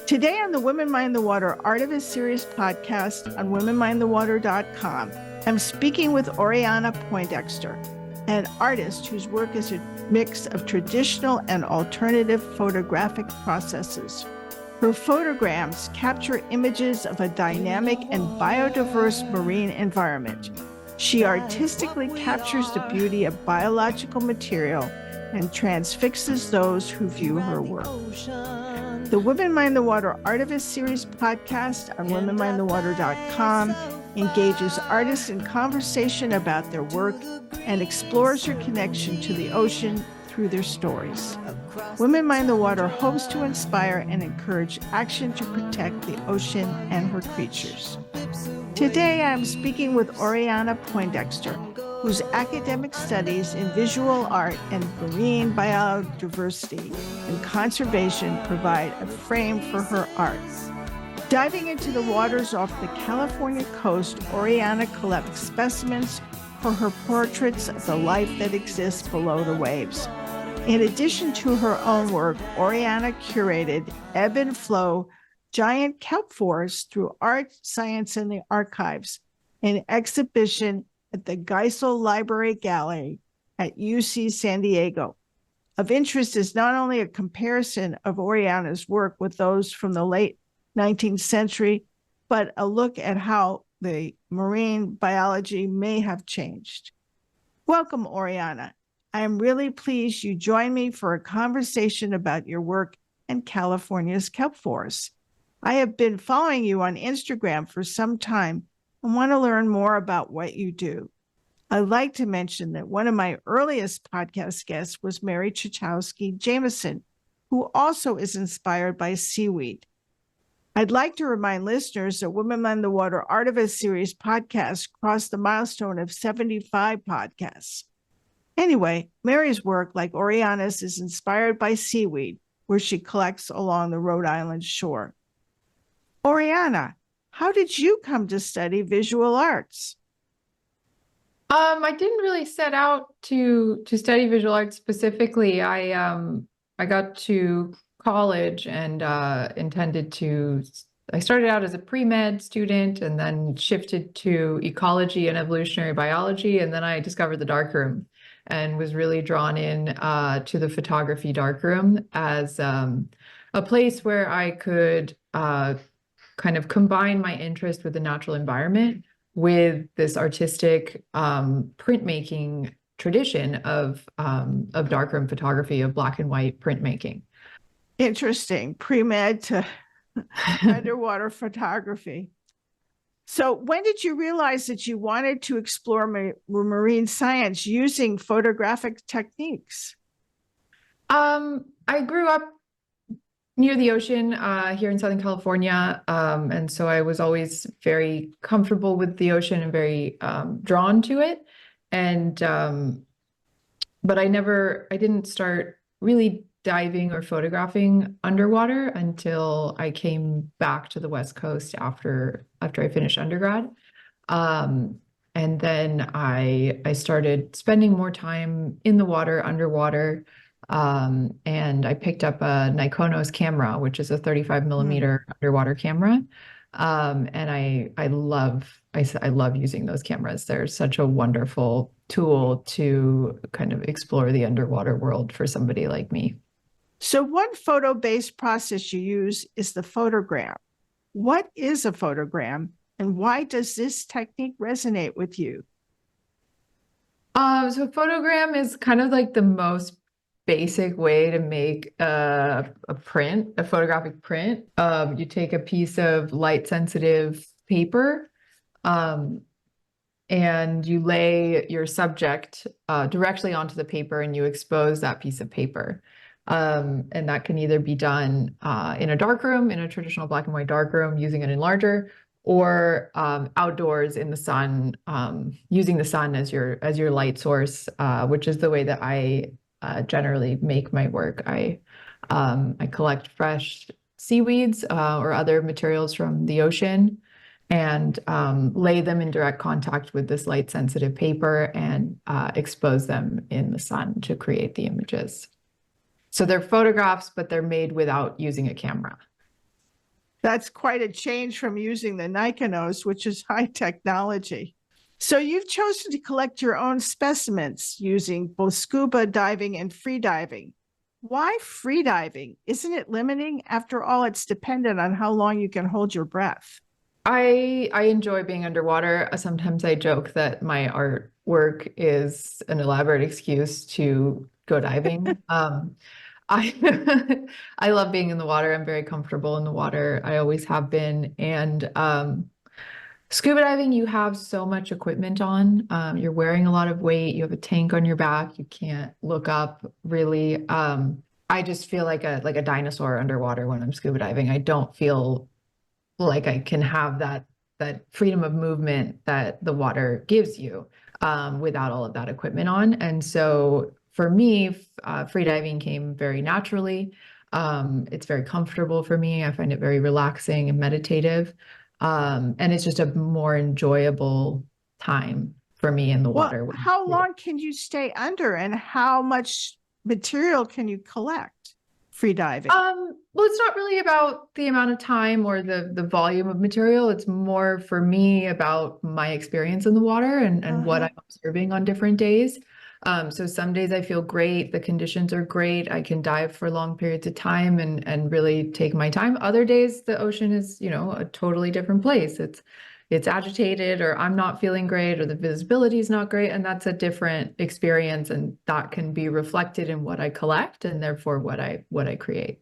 Today on the Women Mind the Water Artivist Series podcast on womenmindthewater.com, I'm speaking with Oriana Poindexter, an artist whose work is a mix of traditional and alternative photographic processes. Her photograms capture images of a dynamic and biodiverse marine environment. She artistically captures the beauty of biological material and transfixes those who view her work. The Women Mind the Water Artivist Series podcast on womenmindthewater.com engages artists in conversation about their work and explores her connection to the ocean through their stories. Women Mind the Water hopes to inspire and encourage action to protect the ocean and her creatures. Today, I'm speaking with Oriana Poindexter, whose academic studies in visual art and marine biodiversity and conservation provide a frame for her art. Diving into the waters off the California coast, Oriana collects specimens for her portraits of the life that exists below the waves. In addition to her own work, Oriana curated Ebb and Flow giant kelp forests through art, science, and the archives, an exhibition at the Geisel Library Gallery at UC San Diego. Of interest is not only a comparison of Oriana's work with those from the late 19th century, but a look at how the marine biology may have changed. Welcome, Oriana. I am really pleased you joined me for a conversation about your work in California's kelp forests. I have been following you on Instagram for some time and want to learn more about what you do. I'd like to mention that one of my earliest podcast guests was Mary Chachowski-Jameson, who also is inspired by seaweed. I'd like to remind listeners that Women Mind the Water Artivist Series podcast crossed the milestone of 75 podcasts. Anyway, Mary's work, like Oriana's, is inspired by seaweed, where she collects along the Rhode Island shore. Oriana, how did you come to study visual arts? I didn't really set out to study visual arts specifically. I got to college and I started out as a pre-med student and then shifted to ecology and evolutionary biology, and then I discovered the darkroom and was really drawn in to the photography darkroom as a place where I could kind of combine my interest with the natural environment with this artistic printmaking tradition of darkroom photography, of black and white printmaking. Interesting, pre-med to underwater photography. So when did you realize that you wanted to explore marine science using photographic techniques? I grew up near the ocean here in Southern California. And so I was always very comfortable with the ocean and very drawn to it. And but I didn't start really diving or photographing underwater until I came back to the West Coast after I finished undergrad. And then I started spending more time in the water, underwater. And I picked up a Nikonos camera, which is a 35 millimeter underwater camera. And I love using those cameras. They're such a wonderful tool to kind of explore the underwater world for somebody like me. So one photo-based process you use is the photogram. What is a photogram, and why does this technique resonate with you? So photogram is kind of like the most basic way to make a photographic print. You take a piece of light sensitive paper and you lay your subject directly onto the paper and you expose that piece of paper. And that can either be done in a darkroom, in a traditional black and white darkroom using an enlarger, or outdoors in the sun, using the sun as your light source, which is the way that I generally make my work. I collect fresh seaweeds or other materials from the ocean and lay them in direct contact with this light sensitive paper and expose them in the sun to create the images. So they're photographs, but they're made without using a camera. That's quite a change from using the Nikonos, which is high technology. So you've chosen to collect your own specimens using both scuba diving and free diving. Why free diving? Isn't it limiting? After all, it's dependent on how long you can hold your breath. I enjoy being underwater. Sometimes I joke that my artwork is an elaborate excuse to go diving. I I love being in the water. I'm very comfortable in the water. I always have been. And scuba diving, you have so much equipment on. You're wearing a lot of weight. You have a tank on your back. You can't look up really. I just feel like a dinosaur underwater when I'm scuba diving. I don't feel like I can have that freedom of movement that the water gives you without all of that equipment on. And so for me, free diving came very naturally. It's very comfortable for me. I find it very relaxing and meditative. And it's just a more enjoyable time for me in the Well, water. how long can you stay under and how much material can you collect free diving? Well, it's not really about the amount of time or the volume of material. It's more for me about my experience in the water and what I'm observing on different days. So some days I feel great, the conditions are great. I can dive for long periods of time and really take my time. Other days the ocean is, a totally different place. It's agitated, or I'm not feeling great, or the visibility is not great, and that's a different experience, and that can be reflected in what I collect and therefore what I create.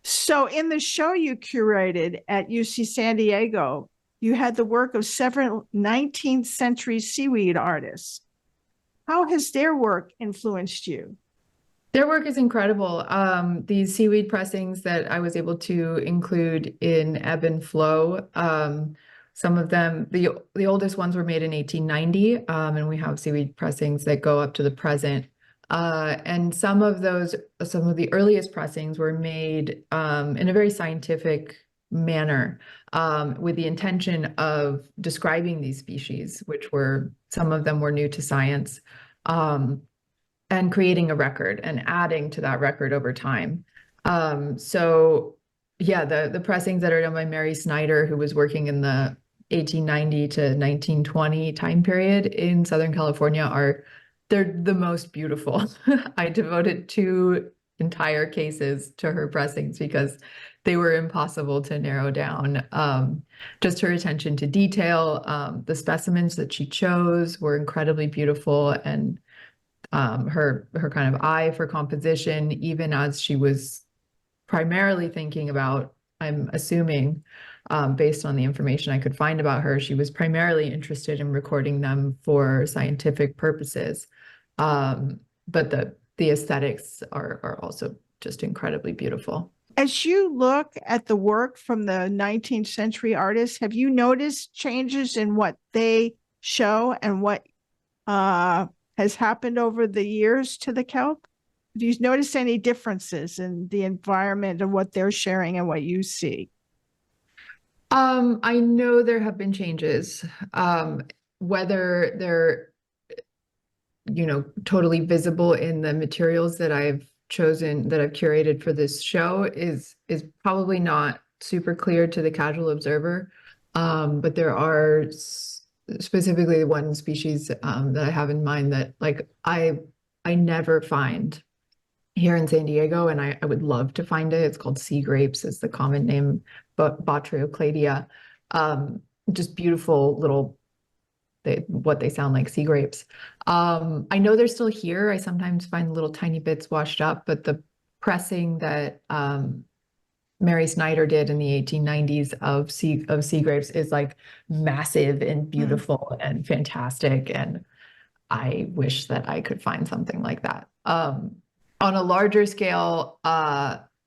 So in the show you curated at UC San Diego, you had the work of several 19th century seaweed artists. How has their work influenced you? Their work is incredible. These seaweed pressings that I was able to include in Ebb and Flow, some of them, the oldest ones were made in 1890, and we have seaweed pressings that go up to the present. And some of the earliest pressings were made in a very scientific manner, with the intention of describing these species, some of them were new to science, and creating a record and adding to that record over time. So yeah, the pressings that are done by Mary Snyder, who was working in the 1890 to 1920 time period in Southern California, they're the most beautiful. I devoted 2 entire cases to her pressings because they were impossible to narrow down. Just her attention to detail, the specimens that she chose were incredibly beautiful, and her kind of eye for composition, even as she was primarily thinking about, I'm assuming, based on the information I could find about her, she was primarily interested in recording them for scientific purposes. But the aesthetics are also just incredibly beautiful. As you look at the work from the 19th century artists, have you noticed changes in what they show and what has happened over the years to the kelp? Do you notice any differences in the environment and what they're sharing and what you see? I know there have been changes. Whether they're, totally visible in the materials that I've chosen, that I've curated for this show is probably not super clear to the casual observer. But there are specifically one species that I have in mind that I never find here in San Diego, and I would love to find it. It's called sea grapes, is the common name, but Botryocladia. Just beautiful little, what they sound like, sea grapes. I know they're still here. I sometimes find little tiny bits washed up, but the pressing that Mary Snyder did in the 1890s of sea grapes is like massive and beautiful and fantastic, and I wish that I could find something like that. On a larger scale,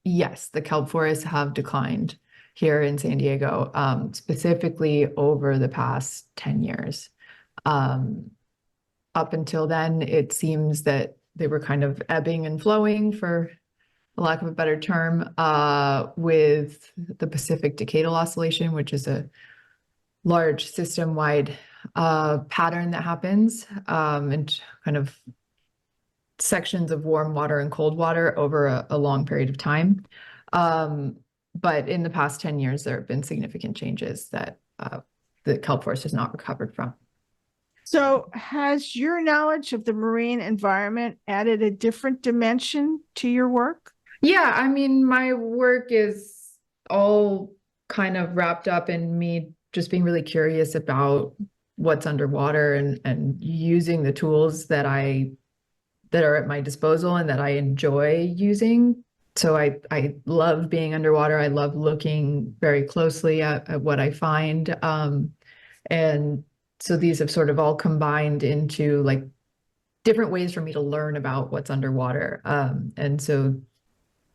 yes, the kelp forests have declined here in San Diego, specifically over the past 10 years. Up until then, it seems that they were kind of ebbing and flowing, for lack of a better term, with the Pacific Decadal Oscillation, which is a large system-wide pattern that happens, and kind of sections of warm water and cold water over a long period of time. But in the past 10 years, there have been significant changes that the kelp forest has not recovered from. So, has your knowledge of the marine environment added a different dimension to your work? Yeah, I mean, my work is all kind of wrapped up in me just being really curious about what's underwater and using the tools that are at my disposal and that I enjoy using. So I love being underwater. I love looking very closely at what I find. And so these have sort of all combined into like different ways for me to learn about what's underwater. And so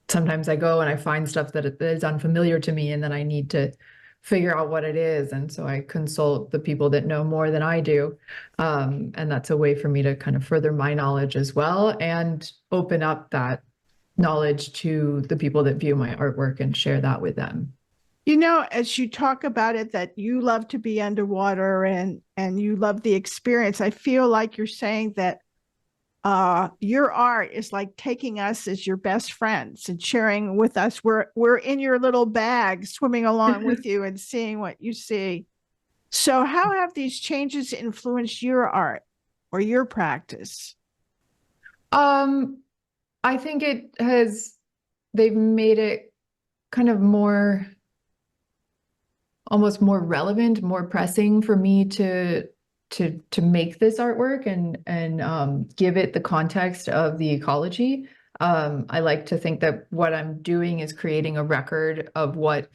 sometimes I go and I find stuff that is unfamiliar to me, and then I need to figure out what it is. And so I consult the people that know more than I do. And that's a way for me to kind of further my knowledge as well and open up that knowledge to the people that view my artwork and share that with them. You know, as you talk about it, that you love to be underwater and you love the experience, I feel like you're saying that your art is like taking us as your best friends and sharing with us. We're in your little bag, swimming along with you and seeing what you see. So, how have these changes influenced your art or your practice? I think they've made it kind of almost more relevant, more pressing for me to make this artwork and give it the context of the ecology. I like to think that what I'm doing is creating a record of what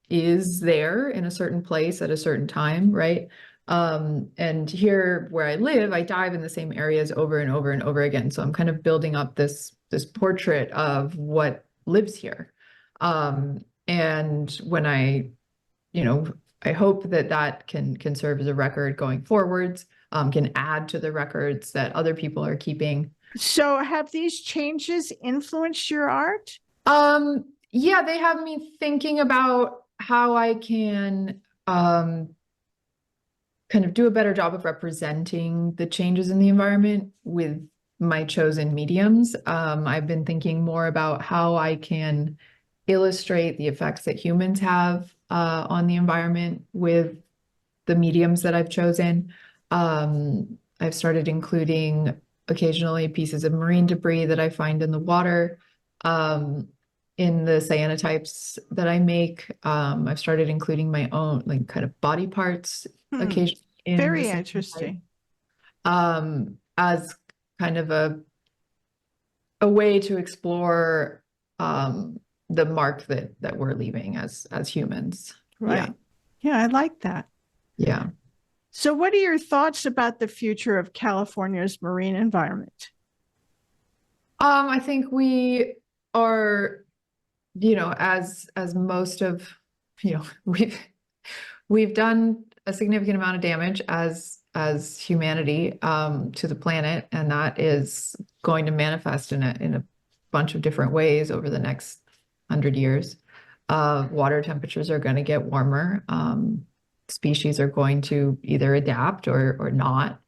is there in a certain place at a certain time, right? And here where I live, I dive in the same areas over and over and over again. So I'm kind of building up this portrait of what lives here. And when I hope that can serve as a record going forwards, can add to the records that other people are keeping. So, have these changes influenced your art? Yeah, they have me thinking about how I can kind of do a better job of representing the changes in the environment with my chosen mediums. I've been thinking more about how I can illustrate the effects that humans have on the environment with the mediums that I've chosen. I've started including occasionally pieces of marine debris that I find in the water. In the cyanotypes that I make, I've started including my own like kind of body parts occasionally. Very interesting. As kind of a way to explore the mark that we're leaving as humans. Right. Yeah, I like that. Yeah. So, what are your thoughts about the future of California's marine environment? I think we are, as most of, we've done a significant amount of damage as humanity to the planet, and that is going to manifest in a bunch of different ways over the next 100 years. Water temperatures are going to get warmer. Species are going to either adapt or not.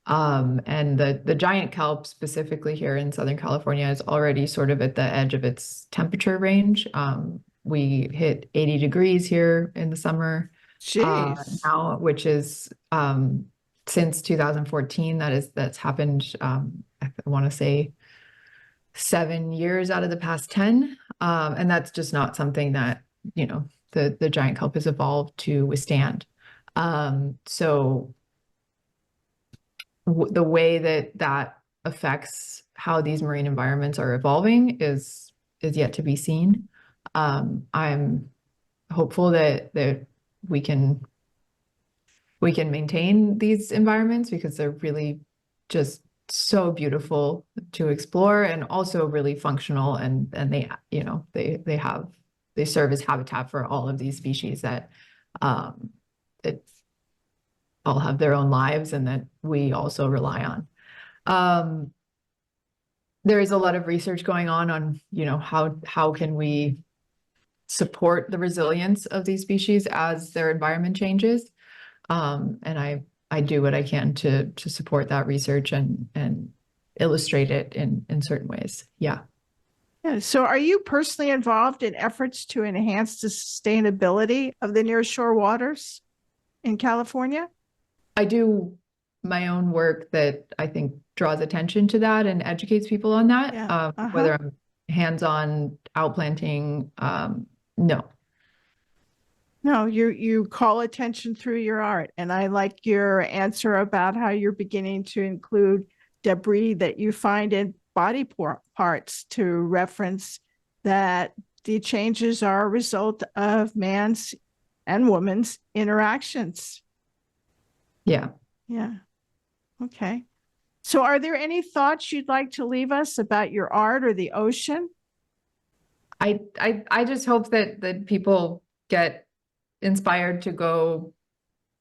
And the giant kelp, specifically here in Southern California, is already sort of at the edge of its temperature range. We hit 80 degrees here in the summer now, which is since 2014. That's happened. I want to say 7 years out of the past 10. And that's just not something that, the giant kelp has evolved to withstand. So the way that affects how these marine environments are evolving is yet to be seen. I'm hopeful that we can maintain these environments because they're really just so beautiful to explore and also really functional, and they serve as habitat for all of these species that all have their own lives and that we also rely on. There is a lot of research going on how can we support the resilience of these species as their environment changes. And I do what I can to support that research and illustrate it in certain ways. Yeah. Yeah. So are you personally involved in efforts to enhance the sustainability of the nearshore waters in California? I do my own work that I think draws attention to that and educates people on that. Yeah. Whether I'm hands-on outplanting, no. No, you call attention through your art. And I like your answer about how you're beginning to include debris that you find in body parts to reference that the changes are a result of man's and woman's interactions. Yeah. Yeah. Okay. So are there any thoughts you'd like to leave us about your art or the ocean? I just hope that people get inspired to go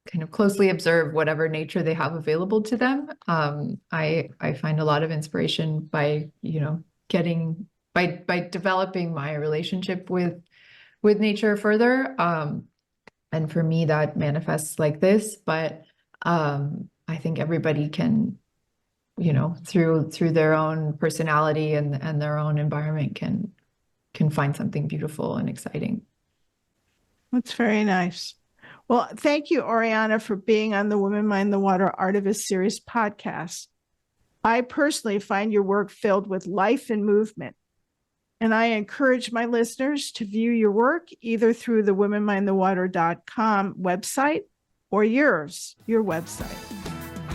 kind of closely observe whatever nature they have available to them. I find a lot of inspiration by, getting by developing my relationship with nature further. And for me, that manifests like this, but I think everybody can, through their own personality and their own environment can find something beautiful and exciting. That's very nice. Well, thank you, Oriana, for being on the Women Mind the Water Artivist Series podcast. I personally find your work filled with life and movement, and I encourage my listeners to view your work either through the womenmindthewater.com website or your website.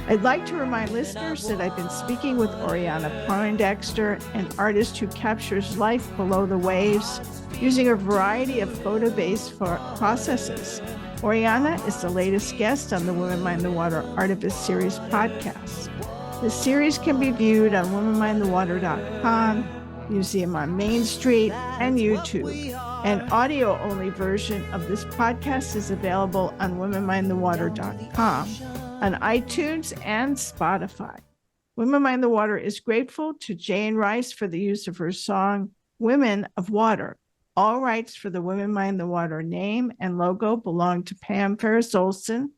I'd like to remind listeners that I've been speaking with Oriana Poindexter, an artist who captures life below the waves using a variety of photo-based processes. Oriana is the latest guest on the Women Mind the Water Artivist Series podcast. The series can be viewed on womenmindthewater.com, Museum on Main Street, and YouTube. An audio-only version of this podcast is available on womenmindthewater.com, on iTunes and Spotify. Women Mind the Water is grateful to Jane Rice for the use of her song, Women of Water. All rights for the Women Mind the Water name and logo belong to Pam Ferris-Olson.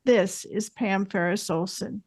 This is Pam Ferris-Olson.